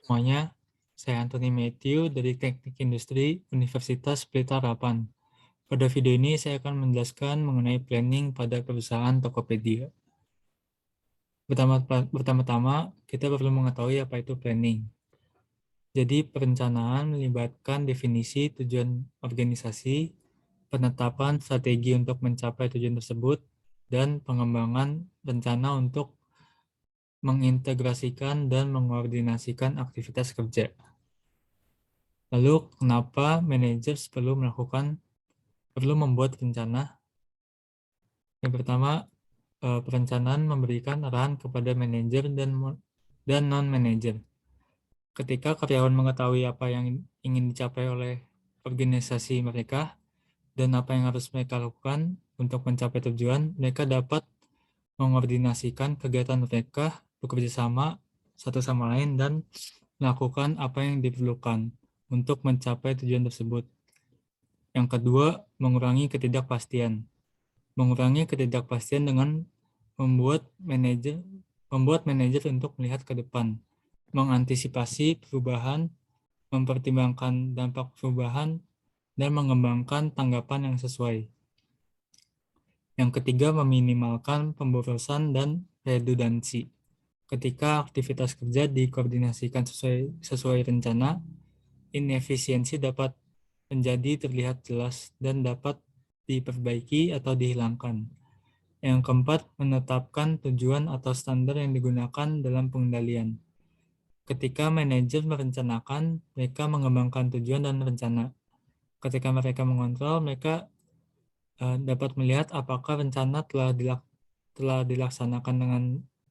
semuanya, saya Anthony Matthew dari Teknik Industri Universitas Pelita Harapan. Pada video ini saya akan menjelaskan mengenai planning pada perusahaan Tokopedia. Pertama-tama, kita perlu mengetahui apa itu planning. Jadi, perencanaan melibatkan definisi tujuan organisasi, penetapan strategi untuk mencapai tujuan tersebut, dan pengembangan rencana untuk mengintegrasikan dan mengkoordinasikan aktivitas kerja. Lalu, kenapa manajer perlu membuat rencana? Yang pertama, perencanaan memberikan arahan kepada manajer dan non-manajer. Ketika karyawan mengetahui apa yang ingin dicapai oleh organisasi mereka dan apa yang harus mereka lakukan untuk mencapai tujuan, mereka dapat mengkoordinasikan kegiatan mereka, bekerja sama satu sama lain, dan melakukan apa yang diperlukan untuk mencapai tujuan tersebut. Yang kedua, mengurangi ketidakpastian. Mengurangi ketidakpastian dengan membuat manajer untuk melihat ke depan, mengantisipasi perubahan, mempertimbangkan dampak perubahan, dan mengembangkan tanggapan yang sesuai. Yang ketiga, meminimalkan pemborosan dan redundansi. Ketika aktivitas kerja dikoordinasikan sesuai rencana, inefisiensi dapat menjadi terlihat jelas dan dapat diperbaiki atau dihilangkan. Yang keempat, menetapkan tujuan atau standar yang digunakan dalam pengendalian. Ketika manajer merencanakan, mereka mengembangkan tujuan dan rencana. Ketika mereka mengontrol, mereka dapat melihat apakah rencana telah dilaksanakan dengan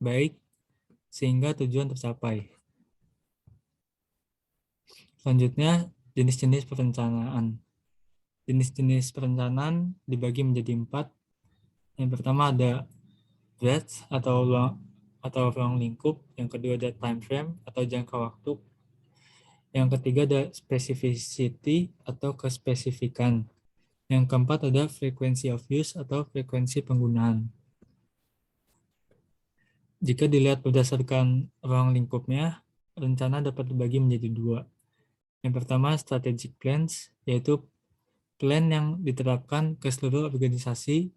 baik sehingga tujuan tercapai. Selanjutnya, jenis-jenis perencanaan. Jenis-jenis perencanaan dibagi menjadi 4. Yang pertama ada breadth atau ruang lingkup, yang kedua ada time frame atau jangka waktu, yang ketiga ada specificity atau kespesifikan, yang keempat ada frequency of use atau frekuensi penggunaan. Jika dilihat berdasarkan ruang lingkupnya, rencana dapat dibagi menjadi 2. Yang pertama strategic plans, yaitu plan yang diterapkan ke seluruh organisasi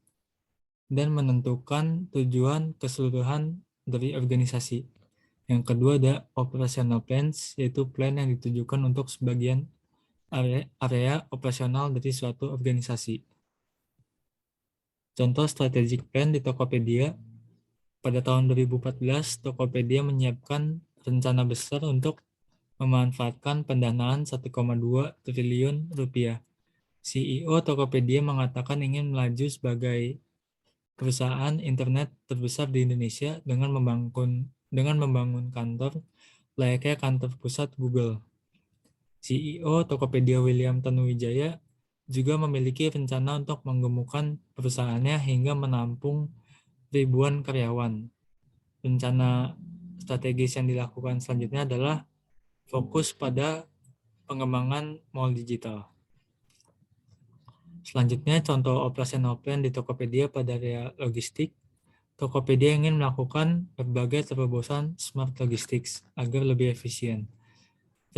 dan menentukan tujuan keseluruhan dari organisasi. Yang kedua ada operational plans, yaitu plan yang ditujukan untuk sebagian area operasional dari suatu organisasi. Contoh strategic plan di Tokopedia. Pada tahun 2014, Tokopedia menyiapkan rencana besar untuk memanfaatkan pendanaan 1,2 triliun rupiah. CEO Tokopedia mengatakan ingin melaju sebagai perusahaan internet terbesar di Indonesia dengan membangun kantor layaknya kantor pusat Google. CEO Tokopedia William Tanuwijaya juga memiliki rencana untuk menggemukkan perusahaannya hingga menampung ribuan karyawan. Rencana strategis yang dilakukan selanjutnya adalah fokus pada pengembangan mall digital. Selanjutnya, contoh operational plan di Tokopedia pada area logistik. Tokopedia ingin melakukan berbagai terobosan smart logistics agar lebih efisien.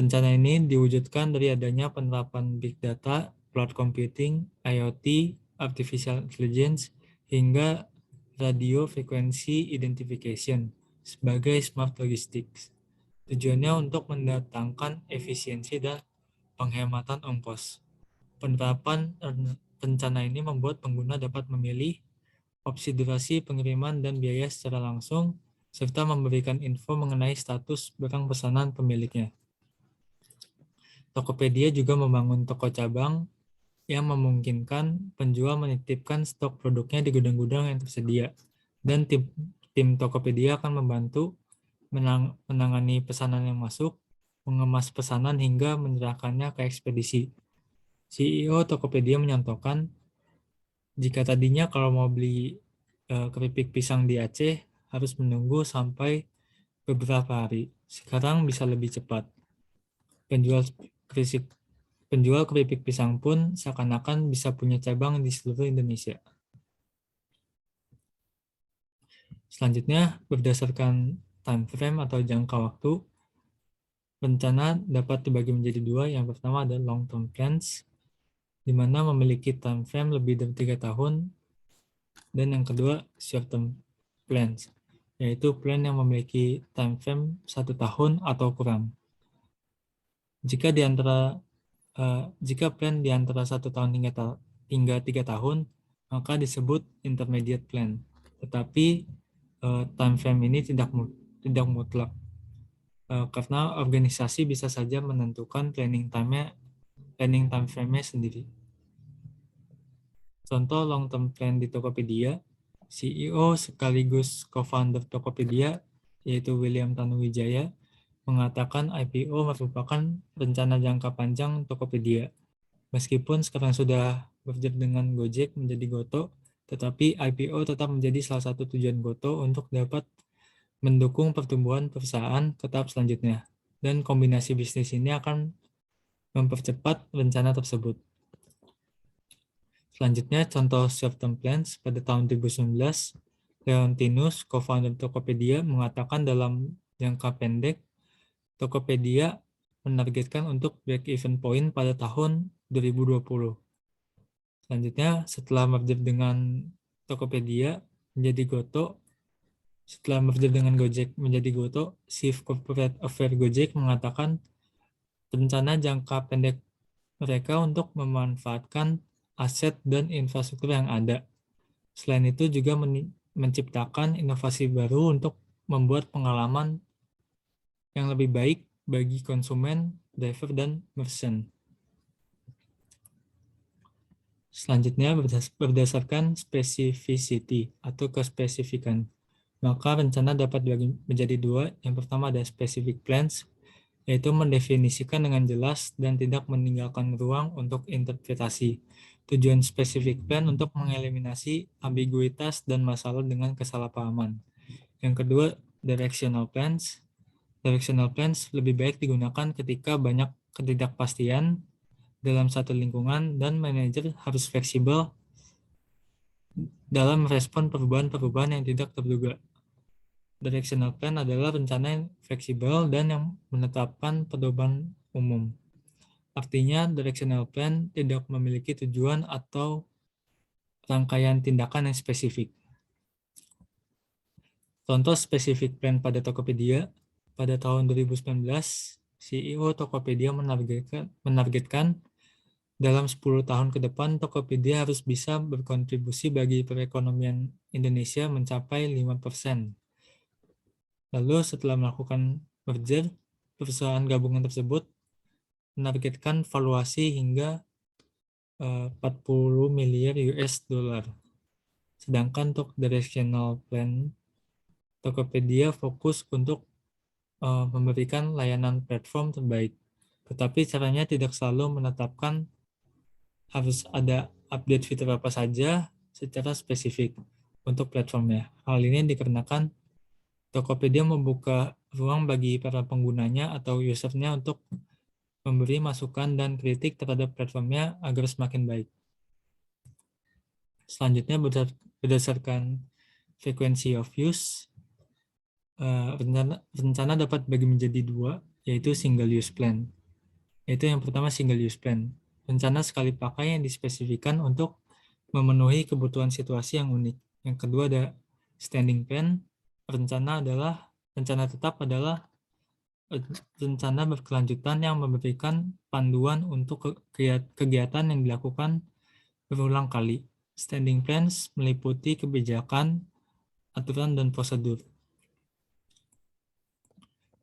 Rencana ini diwujudkan dari adanya penerapan big data, cloud computing, IoT, artificial intelligence, hingga radio frequency identification sebagai smart logistics. Tujuannya untuk mendatangkan efisiensi dan penghematan ongkos. Penerapan rencana ini membuat pengguna dapat memilih opsi durasi pengiriman dan biaya secara langsung, serta memberikan info mengenai status barang pesanan pemiliknya. Tokopedia juga membangun toko cabang yang memungkinkan penjual menitipkan stok produknya di gudang-gudang yang tersedia, dan tim Tokopedia akan membantu menangani pesanan yang masuk, mengemas pesanan hingga menyerahkannya ke ekspedisi. CEO Tokopedia menyatakan, jika tadinya kalau mau beli keripik pisang di Aceh harus menunggu sampai beberapa hari, sekarang bisa lebih cepat. Penjual keripik pisang pun seakan-akan bisa punya cabang di seluruh Indonesia. Selanjutnya, berdasarkan time frame atau jangka waktu, rencana dapat dibagi menjadi dua. Yang pertama ada long term plans, di mana memiliki time frame lebih dari 3 tahun, dan yang kedua short term plans, yaitu plan yang memiliki time frame 1 tahun atau kurang. Jika plan di antara 1 tahun hingga 3 tahun, maka disebut intermediate plan. Tetapi time frame ini tidak mutlak, karena organisasi bisa saja menentukan planning time frame-nya sendiri. Contoh long term plan di Tokopedia, CEO sekaligus co-founder Tokopedia, yaitu William Tanuwijaya, mengatakan IPO merupakan rencana jangka panjang Tokopedia. Meskipun sekarang sudah merger dengan Gojek menjadi Goto, tetapi IPO tetap menjadi salah satu tujuan Goto untuk dapat mendukung pertumbuhan perusahaan ke tahap selanjutnya. Dan kombinasi bisnis ini akan mempercepat rencana tersebut. Selanjutnya, contoh short-term plans pada tahun 2019, Leontinus, co-founder Tokopedia, mengatakan dalam jangka pendek, Tokopedia menargetkan untuk break-even point pada tahun 2020. Selanjutnya, setelah merger dengan Tokopedia menjadi Goto, setelah merger dengan Gojek menjadi Goto, Chief Corporate Affairs Gojek mengatakan rencana jangka pendek mereka untuk memanfaatkan aset dan infrastruktur yang ada. Selain itu juga menciptakan inovasi baru untuk membuat pengalaman yang lebih baik bagi konsumen, driver, dan merchant. Selanjutnya, berdasarkan specificity atau kespesifikan, maka rencana dapat dibagi menjadi dua. Yang pertama ada specific plans, yaitu mendefinisikan dengan jelas dan tidak meninggalkan ruang untuk interpretasi. Tujuan specific plan untuk mengeliminasi ambiguitas dan masalah dengan kesalahpahaman. Yang kedua, directional plans. Directional plans lebih baik digunakan ketika banyak ketidakpastian dalam satu lingkungan dan manajer harus fleksibel dalam merespon perubahan-perubahan yang tidak terduga. Directional plan adalah rencana yang fleksibel dan yang menetapkan pedoman umum. Artinya, directional plan tidak memiliki tujuan atau rangkaian tindakan yang spesifik. Contoh spesifik plan pada Tokopedia, pada tahun 2019, CEO Tokopedia menargetkan dalam 10 tahun ke depan, Tokopedia harus bisa berkontribusi bagi perekonomian Indonesia mencapai 5%. Lalu setelah melakukan merger, perusahaan gabungan tersebut menargetkan valuasi hingga 40 miliar US dollar. Sedangkan untuk directional plan, Tokopedia fokus untuk memberikan layanan platform terbaik. Tetapi caranya tidak selalu menetapkan harus ada update fitur apa saja secara spesifik untuk platformnya. Hal ini dikarenakan Tokopedia membuka ruang bagi para penggunanya atau usernya untuk memberi masukan dan kritik terhadap platformnya agar semakin baik. Selanjutnya, berdasarkan frequency of use, rencana dapat dibagi menjadi dua, yaitu single use plan. Yaitu yang pertama single use plan. Rencana sekali pakai yang dispesifikan untuk memenuhi kebutuhan situasi yang unik. Yang kedua ada standing plan. Rencana tetap adalah rencana berkelanjutan yang memberikan panduan untuk kegiatan yang dilakukan berulang kali. Standing plans meliputi kebijakan, aturan, dan prosedur.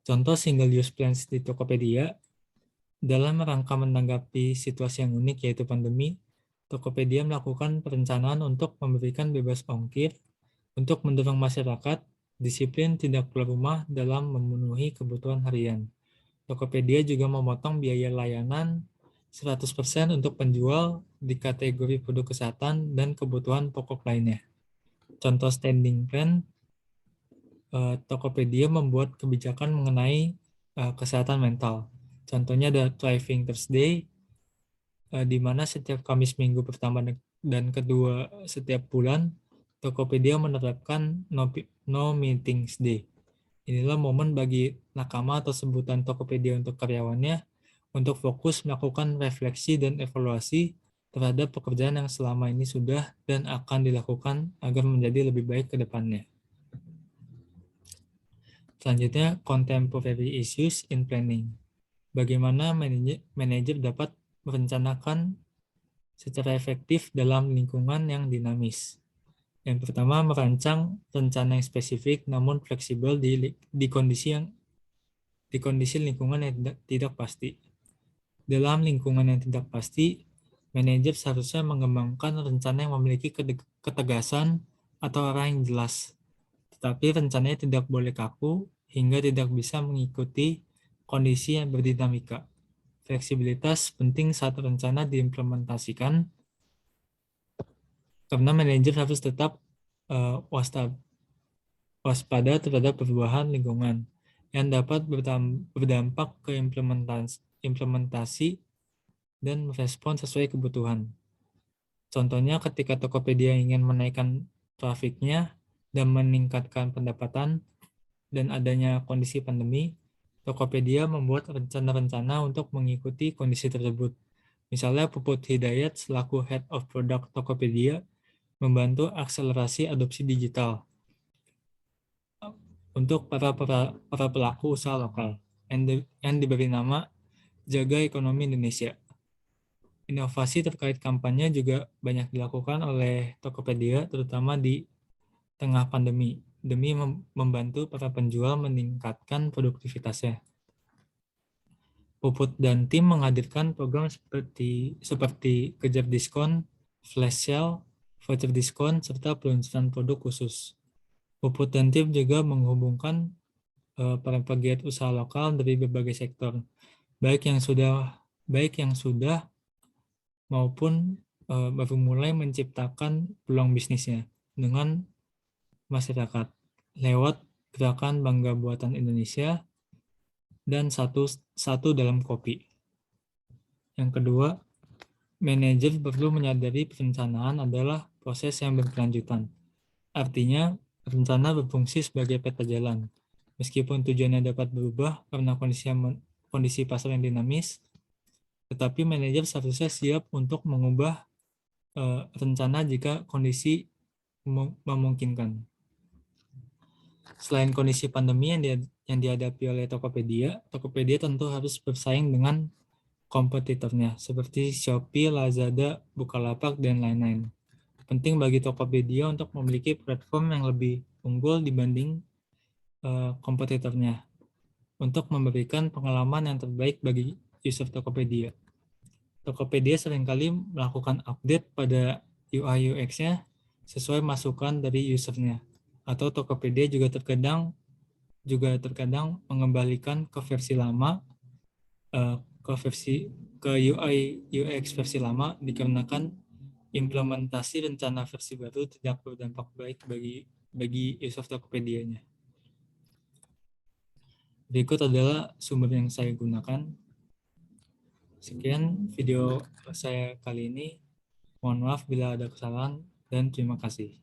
Contoh single use plans di Tokopedia. Dalam rangka menanggapi situasi yang unik yaitu pandemi, Tokopedia melakukan perencanaan untuk memberikan bebas ongkir untuk mendorong masyarakat disiplin tidak keluar rumah dalam memenuhi kebutuhan harian. Tokopedia juga memotong biaya layanan 100% untuk penjual di kategori produk kesehatan dan kebutuhan pokok lainnya. Contoh standing plan, Tokopedia membuat kebijakan mengenai kesehatan mental. Contohnya ada Thriving Thursday, di mana setiap Kamis minggu pertama dan kedua setiap bulan, Tokopedia menerapkan no meetings day, Inilah momen bagi nakama atau sebutan Tokopedia untuk karyawannya untuk fokus melakukan refleksi dan evaluasi terhadap pekerjaan yang selama ini sudah dan akan dilakukan agar menjadi lebih baik ke depannya. Selanjutnya, contemporary issues in planning. Bagaimana manajer dapat merencanakan secara efektif dalam lingkungan yang dinamis. Yang pertama, merancang rencana yang spesifik namun fleksibel di kondisi lingkungan yang tidak pasti. Dalam lingkungan yang tidak pasti, manajer seharusnya mengembangkan rencana yang memiliki ketegasan atau arah yang jelas. Tetapi rencananya tidak boleh kaku hingga tidak bisa mengikuti kondisi yang berdinamika. Fleksibilitas penting saat rencana diimplementasikan karena manajer harus tetap waspada terhadap perubahan lingkungan yang dapat berdampak ke implementasi dan merespon sesuai kebutuhan. Contohnya ketika Tokopedia ingin menaikkan trafiknya dan meningkatkan pendapatan dan adanya kondisi pandemi, Tokopedia membuat rencana-rencana untuk mengikuti kondisi tersebut. Misalnya Puput Hidayat selaku Head of Product Tokopedia membantu akselerasi adopsi digital untuk para pelaku usaha lokal yang diberi nama Jaga Ekonomi Indonesia. Inovasi terkait kampanye juga banyak dilakukan oleh Tokopedia, terutama di tengah pandemi, demi membantu para penjual meningkatkan produktivitasnya. Puput dan tim menghadirkan program seperti kejar diskon, flash sale, voucher diskon, serta peluncuran produk khusus. Puput dan tim juga menghubungkan para pegiat usaha lokal dari berbagai sektor, baik yang sudah maupun baru mulai menciptakan peluang bisnisnya dengan masyarakat lewat gerakan Bangga Buatan Indonesia dan satu dalam kopi. Yang kedua, manajer perlu menyadari perencanaan adalah proses yang berkelanjutan. Artinya, rencana berfungsi sebagai peta jalan. Meskipun tujuannya dapat berubah karena kondisi pasar yang dinamis, tetapi manajer seharusnya siap untuk mengubah rencana jika kondisi memungkinkan. Selain kondisi pandemi yang dihadapi oleh Tokopedia tentu harus bersaing dengan kompetitornya seperti Shopee, Lazada, Bukalapak, dan lain-lain. Penting bagi Tokopedia untuk memiliki platform yang lebih unggul dibanding kompetitornya untuk memberikan pengalaman yang terbaik bagi user Tokopedia. Tokopedia seringkali melakukan update pada UI UX-nya sesuai masukan dari usernya. Atau Tokopedia juga terkadang mengembalikan ke versi lama ke UI UX versi lama dikarenakan implementasi rencana versi baru tidak berdampak baik bagi user Tokopedia-nya. Berikut adalah sumber yang saya gunakan. Sekian video saya kali ini. Mohon maaf bila ada kesalahan dan terima kasih.